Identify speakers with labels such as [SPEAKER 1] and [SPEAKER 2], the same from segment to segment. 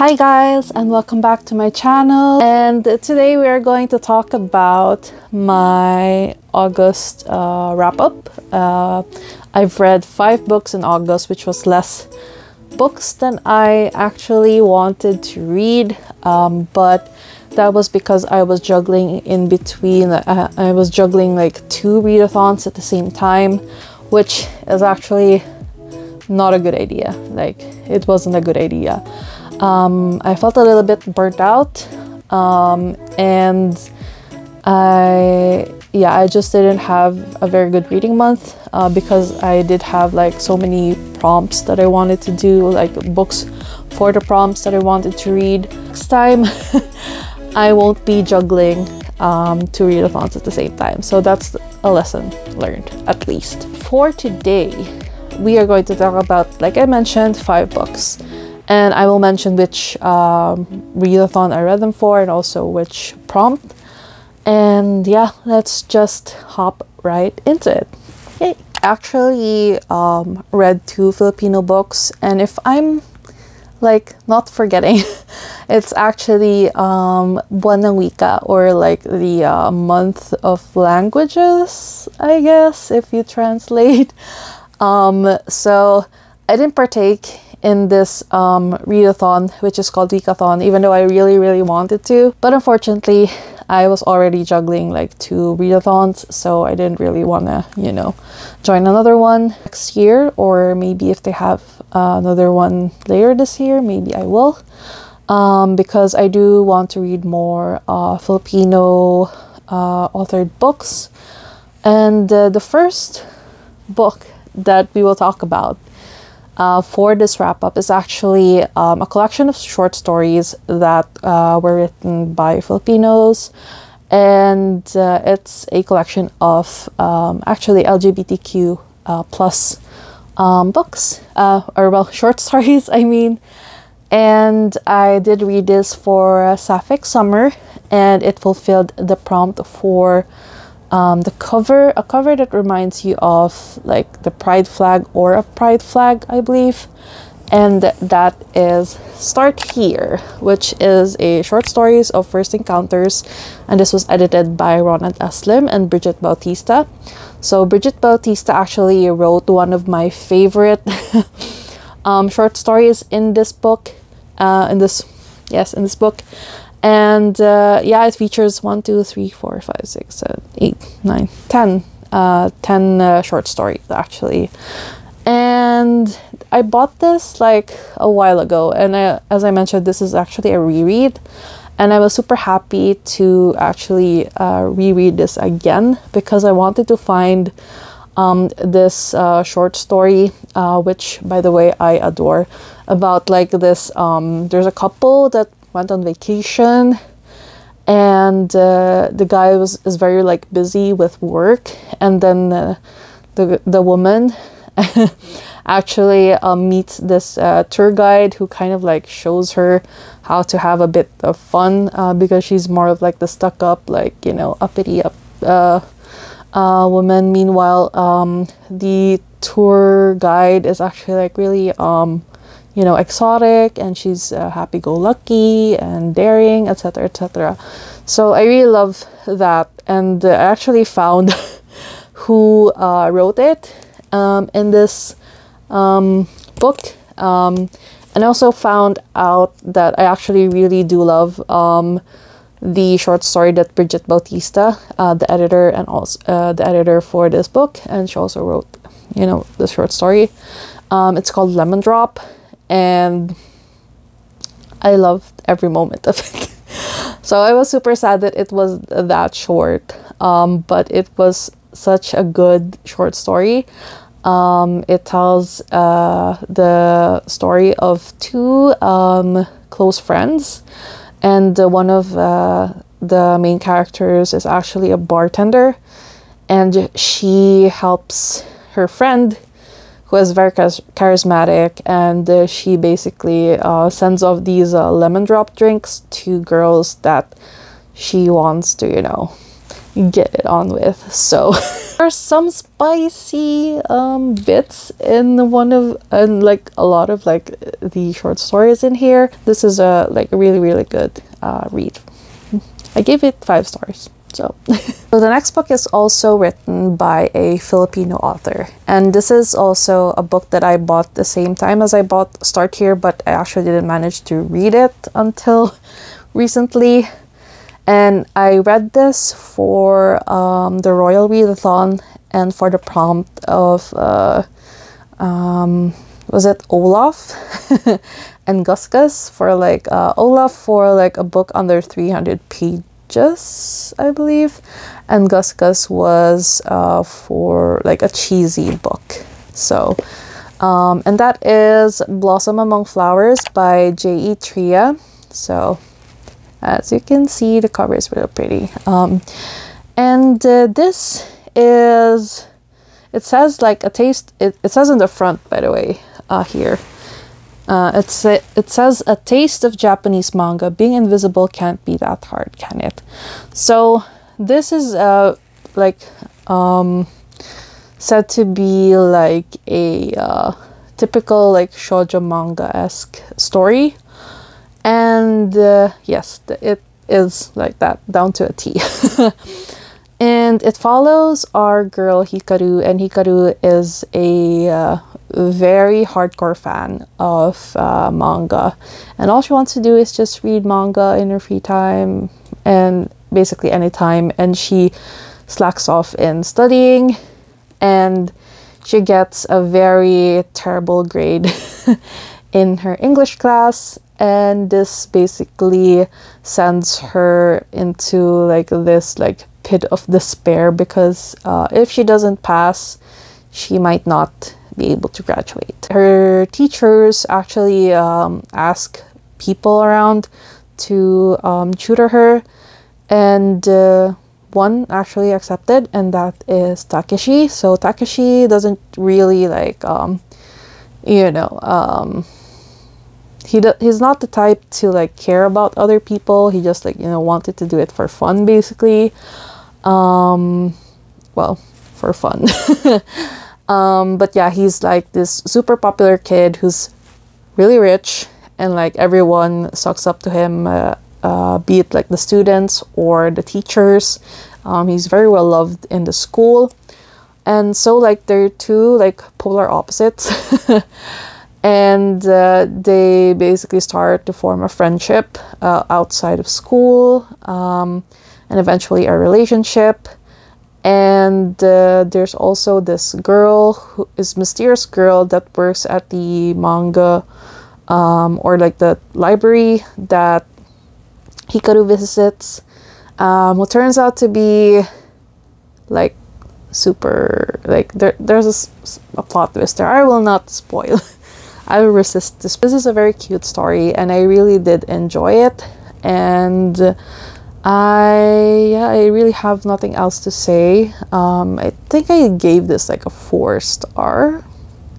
[SPEAKER 1] Hi guys, and welcome back to my channel. And today we are going to talk about my August wrap-up. I've read 5 books in August, which was less books than I actually wanted to read, but that was because I was juggling in between. I was juggling like 2 readathons at the same time, which is actually not a good idea. Like, it wasn't a good idea. I felt a little bit burnt out, and I just didn't have a very good reading month because I did have like so many prompts that I wanted to do, like books for the prompts that I wanted to read. Next time I won't be juggling 2 readathons at the same time, so that's a lesson learned, at least. For today we are going to talk about, like I mentioned, 5 books. And I will mention which readathon I read them for and also which prompt. And yeah, let's just hop right into it. Yay! Actually read 2 Filipino books, and if I'm like not forgetting, it's actually Buwan ng Wika, or like the month of languages, I guess, if you translate. So I didn't partake in this readathon, which is called Weekathon, even though I really wanted to. But unfortunately, I was already juggling like 2 readathons, so I didn't really want to, you know, join another one next year, or maybe if they have another one later this year, maybe I will, because I do want to read more Filipino authored books. And the first book that we will talk about for this wrap-up is actually a collection of short stories that were written by Filipinos, and it's a collection of actually LGBTQ plus books, or well, short stories, I mean. And I did read this for Sapphic Summer, and it fulfilled the prompt for the cover, a cover that reminds you of like the pride flag or a pride flag, I believe. And that is Start Here, which is a short stories of first encounters, and this was edited by Ronald Aslim and Bridget Bautista. So Bridget Bautista actually wrote one of my favorite short stories in this book, in this book. And yeah, it features 1, 2, 3, 4, 5, 6, 7, 8, 9, 10 10 short stories actually. And I bought this like a while ago, and as I mentioned, this is actually a reread, and I was super happy to actually reread this again, because I wanted to find this short story, which by the way I adore, about like this there's a couple that went on vacation, and the guy is very like busy with work, and then the woman actually meets this tour guide who kind of like shows her how to have a bit of fun, because she's more of like the stuck up, like, you know, uppity woman. Meanwhile, the tour guide is actually like really you know, exotic, and she's happy-go-lucky and daring, etc, etc. So I really love that, and I actually found who wrote it in this book, and I also found out that I actually really do love the short story that Bridget Bautista, the editor, and also the editor for this book, and she also wrote, you know, the short story. It's called Lemon Drop, and I loved every moment of it. So I was super sad that it was that short, but it was such a good short story. It tells the story of 2 close friends, and one of the main characters is actually a bartender, and she helps her friend, who is very charismatic, and she basically sends off these lemon drop drinks to girls that she wants to, you know, get it on with. So There are some spicy bits in one of, and like a lot of like the short stories in here. This is a like a really good read. I gave it 5 stars. So the next book is also written by a Filipino author, and this is also a book that I bought the same time as I bought Start Here, but I actually didn't manage to read it until recently. And I read this for the Royal Readathon and for the prompt of was it Olaf and Gus Gus, for like Olaf for like a book under 300 pages, I believe, and Gus Gus was for like a cheesy book. So and that is Blossom Among Flowers by J.E. Tria. So as you can see, the cover is really pretty. And this is, it says like a taste, it says in the front, by the way, here. It says a taste of Japanese manga. Being invisible can't be that hard, can it? So this is like said to be like a typical like shoujo manga-esque story. And yes, it is like that, down to a T. And it follows our girl Hikaru, and Hikaru is a very hardcore fan of manga, and all she wants to do is just read manga in her free time, and basically anytime, and she slacks off in studying, and she gets a very terrible grade in her English class. And this basically sends her into like this like pit of despair, because if she doesn't pass, she might not be able to graduate. Her teachers actually ask people around to tutor her, and one actually accepted, and that is Takeshi. So Takeshi doesn't really like you know, he's not the type to like care about other people. He just like, you know, wanted to do it for fun, basically. Well, for fun. But yeah, he's like this super popular kid who's really rich, and like everyone sucks up to him, be it like the students or the teachers. He's very well loved in the school, and so like they're two like polar opposites. And they basically start to form a friendship outside of school, and eventually a relationship. And there's also this girl, who is mysterious girl that works at the manga or like the library that Hikaru visits, who turns out to be like super, like there's a plot twist there. I will not spoil. I will resist this. This is a very cute story, and I really did enjoy it, and I really have nothing else to say. I think I gave this like a 4-star,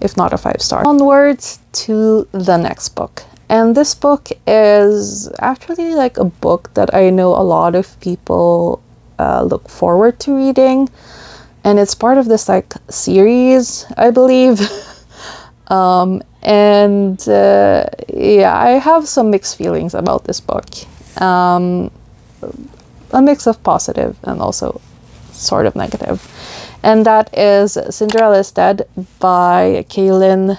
[SPEAKER 1] if not a 5-star. Onwards to the next book, and this book is actually like a book that I know a lot of people look forward to reading, and it's part of this like series, I believe. And yeah, I have some mixed feelings about this book. A mix of positive and also sort of negative. And that is Cinderellas Dead by Kaylin,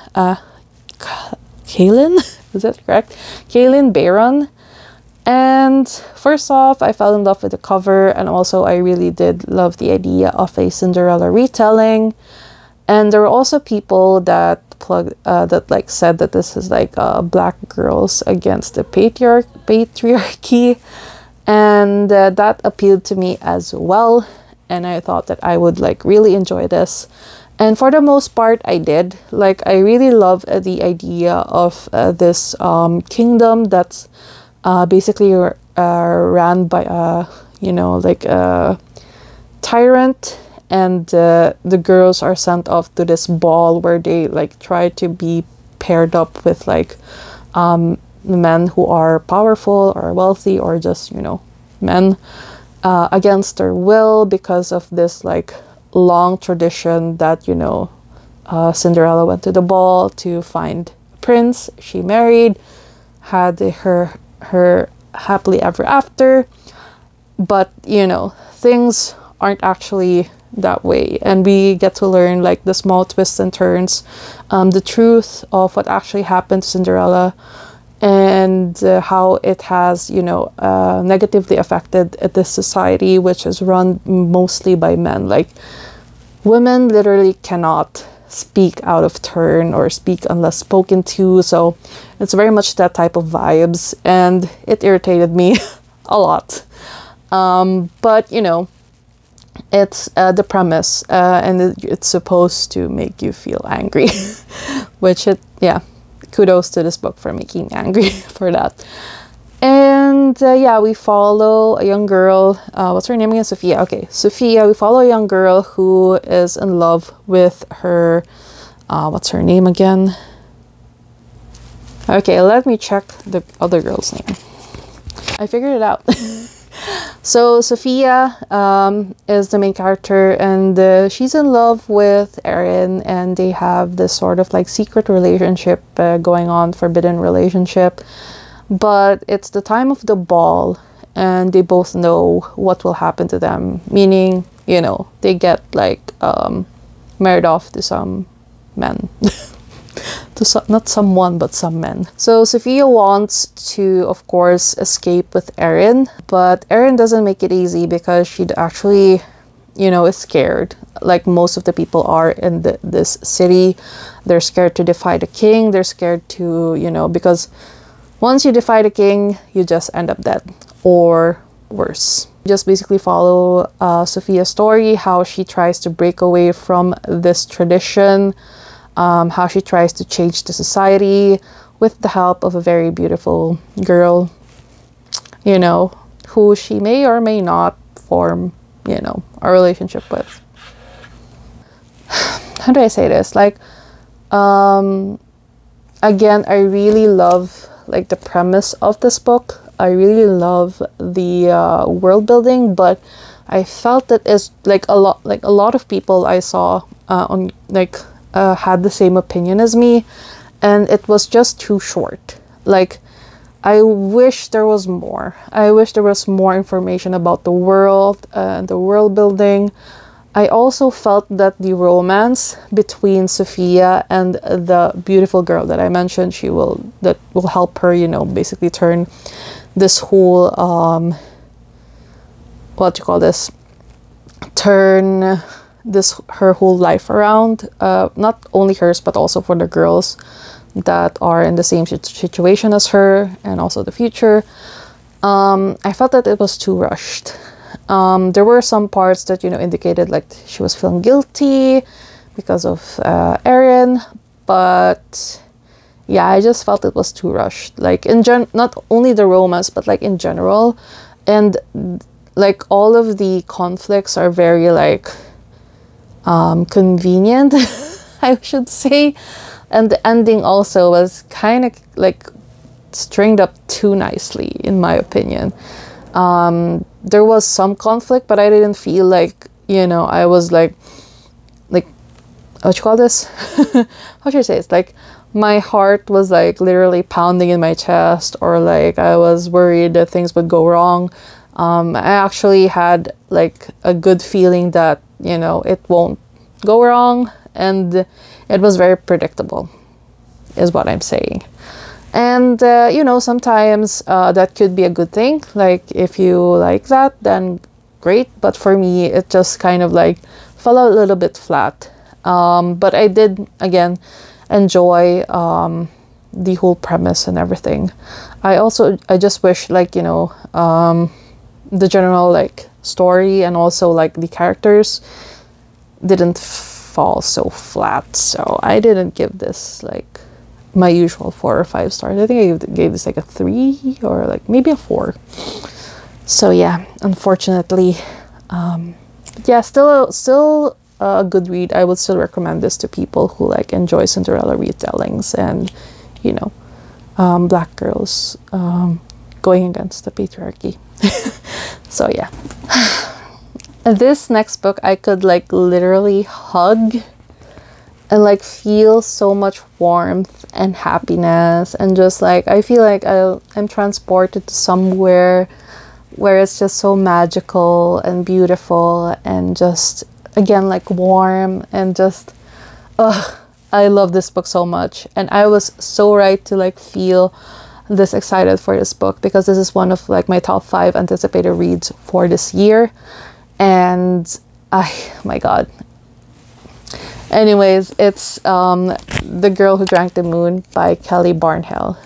[SPEAKER 1] is that correct? Kaylin Barron. And first off, I fell in love with the cover, and also I really did love the idea of a Cinderella retelling. And there were also people that like said that this is like black girls against the patriarchy, and that appealed to me as well, and I thought that I would like really enjoy this, and for the most part I did. Like, I really love the idea of this kingdom that's basically ran by a, you know, like a tyrant. And the girls are sent off to this ball where they like try to be paired up with like men who are powerful or wealthy, or just, you know, men, against their will, because of this like long tradition that, you know, Cinderella went to the ball to find a prince. She married, had her happily ever after. But, you know, things aren't actually that way, and we get to learn like the small twists and turns, the truth of what actually happened to Cinderella, and how it has, you know, negatively affected this society, which is run mostly by men. Like, women literally cannot speak out of turn or speak unless spoken to. So it's very much that type of vibes, and it irritated me a lot. But, you know, it's the premise, and it's supposed to make you feel angry, which kudos to this book for making me angry for that. And yeah, we follow a young girl, what's her name again? Sophia. Okay, Sophia. We follow a young girl who is in love with her, what's her name again? Okay, let me check the other girl's name. I figured it out. So Sophia is the main character, and she's in love with Aaron, and they have this sort of like secret relationship going on, forbidden relationship. But it's the time of the ball, and they both know what will happen to them, meaning, you know, they get like married off to some men. Not someone, but some men. So Sophia wants to, of course, escape with Erin, but Erin doesn't make it easy because she actually, you know, is scared. Like most of the people are in this city. They're scared to defy the king. They're scared to, you know, because once you defy the king, you just end up dead or worse. Just basically follow Sophia's story, how she tries to break away from this tradition, how she tries to change the society with the help of a very beautiful girl, you know, who she may or may not form, you know, a relationship with. How do I say this? Like, again, I really love like the premise of this book. I really love the world building, but I felt that it's like a lot of people I saw on like had the same opinion as me, and it was just too short. Like, I wish there was more. I wish there was more information about the world and the world building. I also felt that the romance between Sophia and the beautiful girl that I mentioned, that will help her, you know, basically turn this whole her whole life around, not only hers but also for the girls that are in the same situation as her, and also the future. I felt that it was too rushed. There were some parts that, you know, indicated like she was feeling guilty because of Erin, but yeah, I just felt it was too rushed. Like not only the romance, but like in general, and like all of the conflicts are very like convenient, I should say, and the ending also was kind of like stringed up too nicely, in my opinion. There was some conflict, but I didn't feel like, you know, I was like what you call this? How should I say it? It's like my heart was like literally pounding in my chest, or like I was worried that things would go wrong. I actually had like a good feeling that, you know, it won't go wrong, and it was very predictable, is what I'm saying. And you know, sometimes that could be a good thing. Like, if you like that, then great, but for me it just kind of like fell a little bit flat. But I did again enjoy the whole premise and everything. I just wish, like, you know, the general like story and also like the characters didn't fall so flat. So I didn't give this like my usual 4 or 5 stars. I think I gave this like a 3 or like maybe a 4. So yeah, unfortunately, yeah, still a good read. I would still recommend this to people who like enjoy Cinderella retellings and, you know, black girls going against the patriarchy. So yeah. This next book I could like literally hug and like feel so much warmth and happiness, and just like I feel like I'm transported to somewhere where it's just so magical and beautiful and just again like warm and just I love this book so much. And I was so right to like feel this excited for this book, because this is one of like my top 5 anticipated reads for this year. And my god. Anyways, it's The Girl Who Drank the Moon by Kelly Barnhill.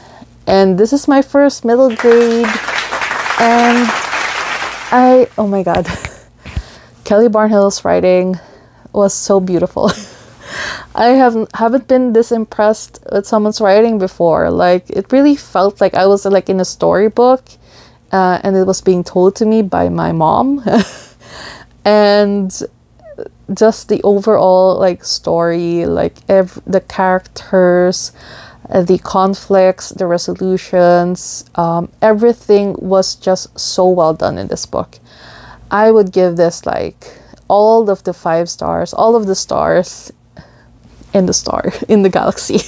[SPEAKER 1] And this is my first middle grade, and oh my god. Kelly Barnhill's writing was so beautiful. I haven't been this impressed with someone's writing before. Like, it really felt like I was like in a storybook, and it was being told to me by my mom. And just the overall like story, like the characters, the conflicts, the resolutions, everything was just so well done in this book. I would give this like all of the 5 stars, all of the stars in the galaxy,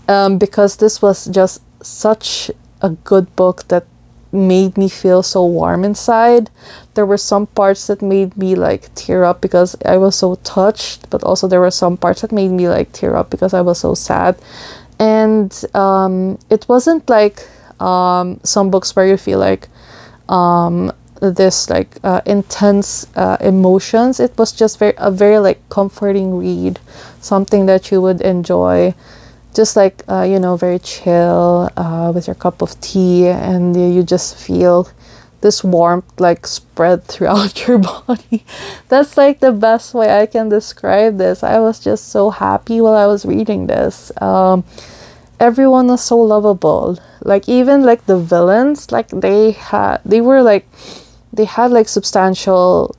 [SPEAKER 1] because this was just such a good book that made me feel so warm inside. There were some parts that made me like tear up because I was so touched, but also there were some parts that made me like tear up because I was so sad. And it wasn't like some books where you feel like this like intense emotions. It was just a very like comforting read, something that you would enjoy, just like you know, very chill with your cup of tea, and you just feel this warmth like spread throughout your body. That's like the best way I can describe this. I was just so happy while I was reading this. Everyone was so lovable. Like, even like the villains, like they had like substantial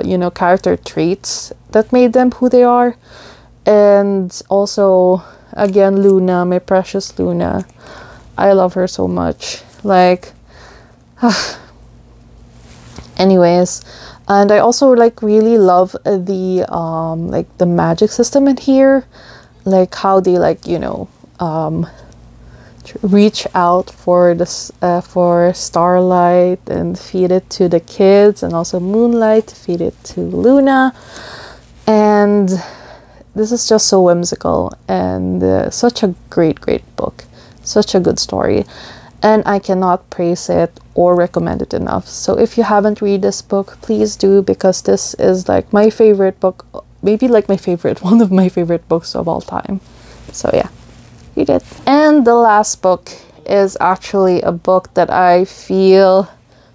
[SPEAKER 1] you know, character traits that made them who they are. And also, again, Luna, my precious Luna, I love her so much. Like, anyways, and I also like really love the like the magic system in here, like how they like, you know, reach out for this for starlight and feed it to the kids, and also moonlight to feed it to Luna. And this is just so whimsical, and such a great book, such a good story, and I cannot praise it or recommend it enough. So if you haven't read this book, please do, because this is like my favorite book, maybe like my favorite, one of my favorite books of all time. So yeah, read it. And the last book is actually a book that I feel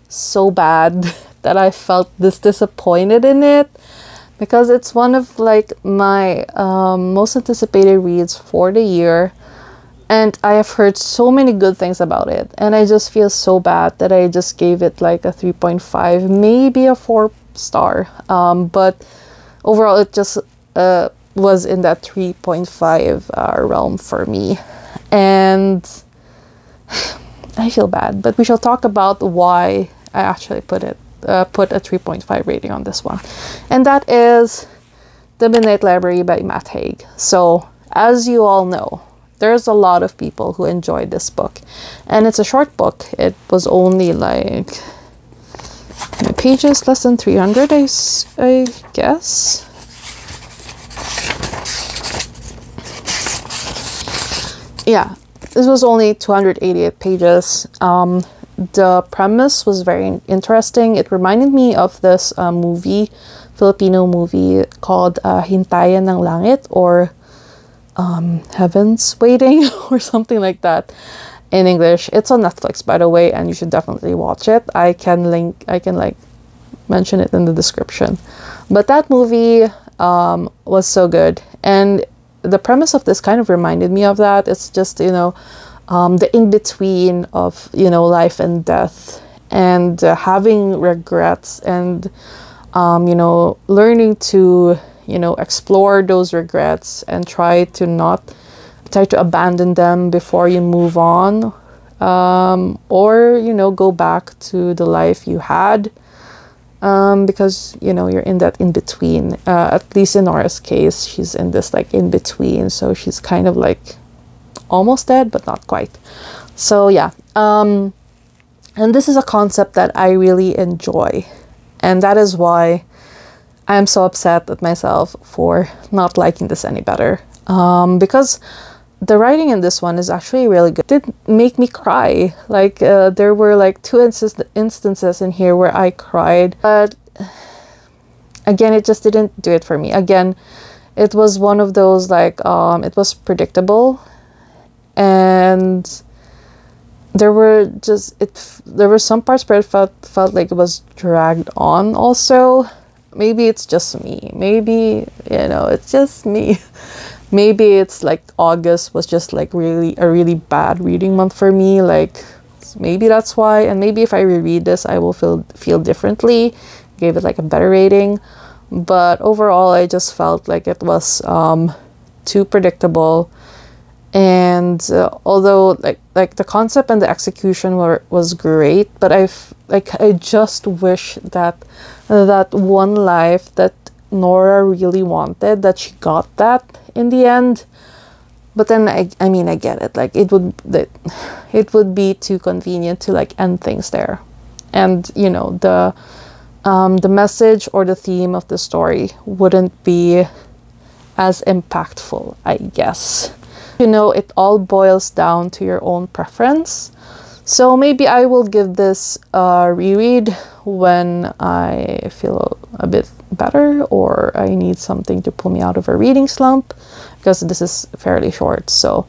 [SPEAKER 1] so bad that I felt this disappointed in it, because it's one of like my most anticipated reads for the year, and I have heard so many good things about it, and I just feel so bad that I just gave it like a 3.5, maybe a 4 star, but overall it just was in that 3.5 realm for me, and I feel bad, but we shall talk about why I actually put a 3.5 rating on this one. And that is The Midnight Library by Matt Haig. So, as you all know, there's a lot of people who enjoyed this book, and it's a short book. It was only like pages, less than 300, I guess. Yeah, this was only 288 pages. The premise was very interesting. It reminded me of this movie, Filipino movie called Hintayan ng Langit, or Heaven's Waiting, or something like that in English. It's on Netflix, by the way, and you should definitely watch it. I can like mention it in the description. But that movie was so good, and the premise of this kind of reminded me of that. It's just, you know, the in-between of, you know, life and death, and having regrets, and you know, learning to, you know, explore those regrets and try to abandon them before you move on, or, you know, go back to the life you had. because, you know, you're in that in-between. At least in Nora's case, she's in this like in-between, so she's kind of like almost dead, but not quite. So yeah, and this is a concept that I really enjoy, and that is why I'm so upset at myself for not liking this any better, because the writing in this one is actually really good. It did make me cry. Like there were like two instances in here where I cried, but again, it just didn't do it for me. Again, it was one of those like it was predictable, and there were some parts where it felt like it was dragged on also. Maybe it's just me. Maybe, you know, it's just me. Maybe it's like August was just like a really bad reading month for me. Like maybe that's why. And maybe if I reread this, I will feel differently. Gave it like a better rating. But overall, I just felt like it was too predictable. And although like the concept and the execution was great, but I just wish that that one life that Nora really wanted, that she got that in the end. But then I mean, I get it. Like it would be too convenient to like end things there, and you know, the message or the theme of the story wouldn't be as impactful, I guess. You know, it all boils down to your own preference. So maybe I will give this a reread when I feel a bit better, or I need something to pull me out of a reading slump, because this is fairly short, so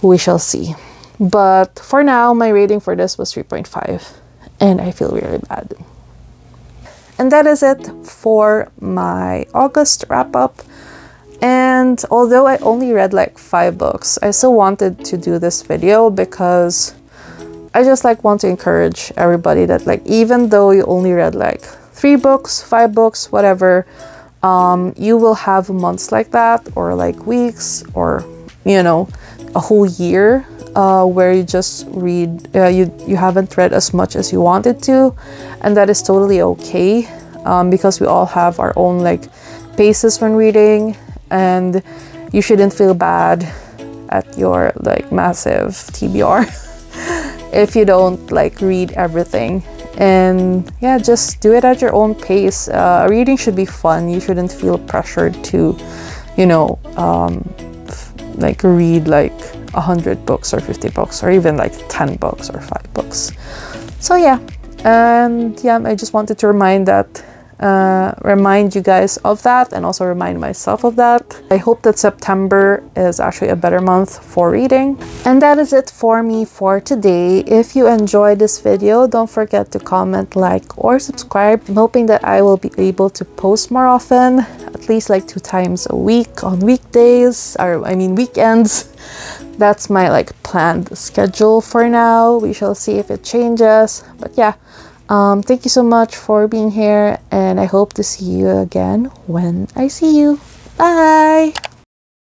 [SPEAKER 1] we shall see. But for now, my rating for this was 3.5, and I feel really bad. And that is it for my August wrap-up. And although I only read like 5 books, I still wanted to do this video because I just like want to encourage everybody that like, even though you only read like 3 books, 5 books, whatever, you will have months like that, or like weeks, or, you know, a whole year where you just read, you haven't read as much as you wanted to, and that is totally okay, because we all have our own like paces when reading. And you shouldn't feel bad at your like massive TBR if you don't like read everything. And yeah, just do it at your own pace. Reading should be fun. You shouldn't feel pressured to, you know, like read like 100 books or 50 books, or even like 10 books or 5 books. So yeah, and yeah, I just wanted to remind you guys of that, and also remind myself of that. I hope that September is actually a better month for reading. And that is it for me for today. If you enjoyed this video, don't forget to comment, like, or subscribe. I'm hoping that I will be able to post more often, at least like 2 times a week on weekdays, or I mean weekends. That's my like planned schedule for now. We shall see if it changes, but yeah. Thank you so much for being here, and I hope to see you again when I see you. Bye!